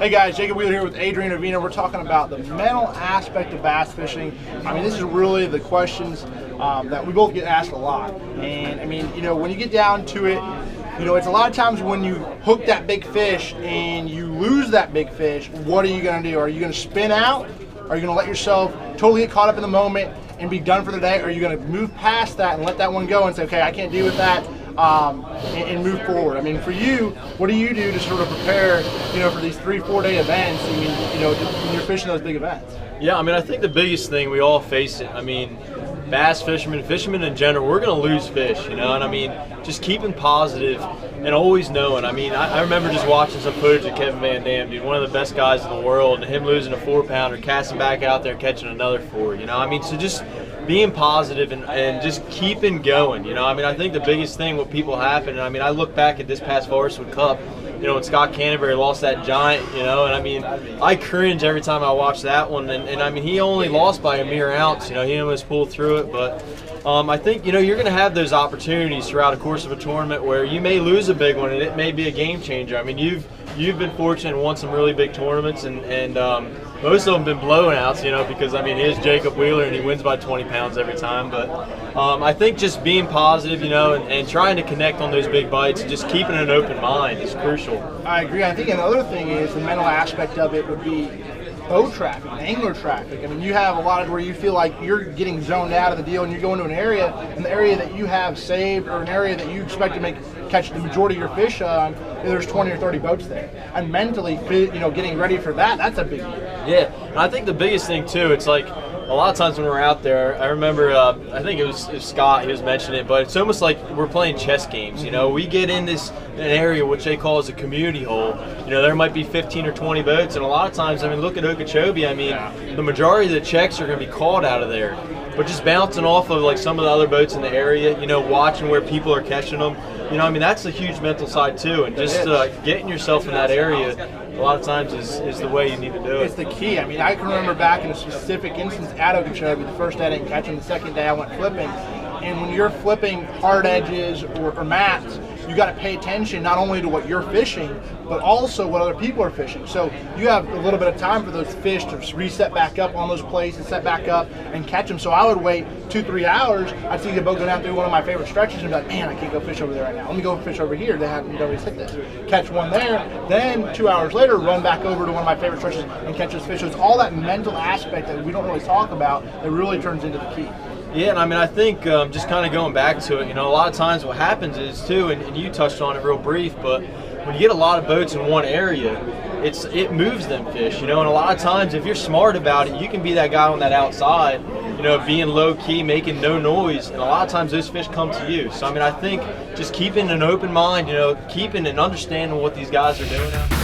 Hey guys, Jacob Wheeler here with Adrian Avena. We're talking about the mental aspect of bass fishing. I mean, this is really the questions that we both get asked a lot. And I mean, you know, when you get down to it, you know, it's a lot of times when you hook that big fish and you lose that big fish, what are you going to do? Are you going to spin out? Are you going to let yourself totally get caught up in the moment and be done for the day? Or are you going to move past that and let that one go and say, okay, I can't deal with that? And move forward. I mean, for you, what do you do to sort of prepare, you know, for these 3-4 day events? I mean, you know, when you're fishing those big events. Yeah, I mean, I think the biggest thing, we all face it. I mean, bass fishermen in general, we're going to lose fish, you know, and I mean, just keeping positive and always knowing. I mean, I remember just watching some footage of Kevin Van Dam, dude, one of the best guys in the world, and him losing a 4-pounder, casting back out there and catching another 4, you know. I mean, so just being positive and just keeping going, you know. I mean, I think the biggest thing what people happen, and I mean, I look back at this past Forestwood Cup, you know, when Scott Canterbury lost that giant, you know, and I mean, I cringe every time I watch that one, and I mean, he only lost by a mere ounce, you know, he almost pulled through it, but I think, you know, you're going to have those opportunities throughout the course of a tournament where you may lose a big one and it may be a game changer. I mean, you've been fortunate and won some really big tournaments, and most of them been blowouts, you know, because I mean, he is Jacob Wheeler and he wins by 20 pounds every time. But I think just being positive, you know, and trying to connect on those big bites and just keeping an open mind is crucial. I agree. I think another thing is the mental aspect of it would be boat traffic, angler traffic. I mean, you have a lot of where you feel like you're getting zoned out of the deal and you're going to an area, and the area that you have saved or an area that you expect to catch the majority of your fish on, there's 20 or 30 boats there. And mentally, you know, getting ready for that, that's a big deal. Yeah, and I think the biggest thing too, it's like a lot of times when we're out there, I remember, I think it was Scott, he was mentioning it, but it's almost like we're playing chess games, you know. We get in an area which they call as a community hole. You know, there might be 15 or 20 boats, and a lot of times, I mean, look at Okeechobee, I mean, the majority of the checks are going to be caught out of there. But just bouncing off of like some of the other boats in the area, you know, watching where people are catching them, you know, I mean, that's a huge mental side too, and just getting yourself in that area a lot of times is the way you need to do it. It's the key. I mean, I can remember back in a specific instance at Okeechobee, the first day I didn't catch them, the second day I went flipping. And when you're flipping hard edges or mats, you got to pay attention not only to what you're fishing, but also what other people are fishing. So you have a little bit of time for those fish to reset back up on those places, set back up and catch them. So I would wait 2-3 hours. I'd see the boat go down through one of my favorite stretches and be like, man, I can't go fish over there right now. Let me go fish over here. They haven't always hit this. Catch one there. Then 2 hours later, run back over to one of my favorite stretches and catch those fish. So it's all that mental aspect that we don't really talk about that really turns into the key. Yeah, and I mean, I think just kind of going back to it, you know, a lot of times what happens is too, and you touched on it real brief, but when you get a lot of boats in one area, it moves them fish, you know, and a lot of times if you're smart about it, you can be that guy on that outside, you know, being low key, making no noise, and a lot of times those fish come to you. So I mean, I think just keeping an open mind, you know, keeping and understanding what these guys are doing out there.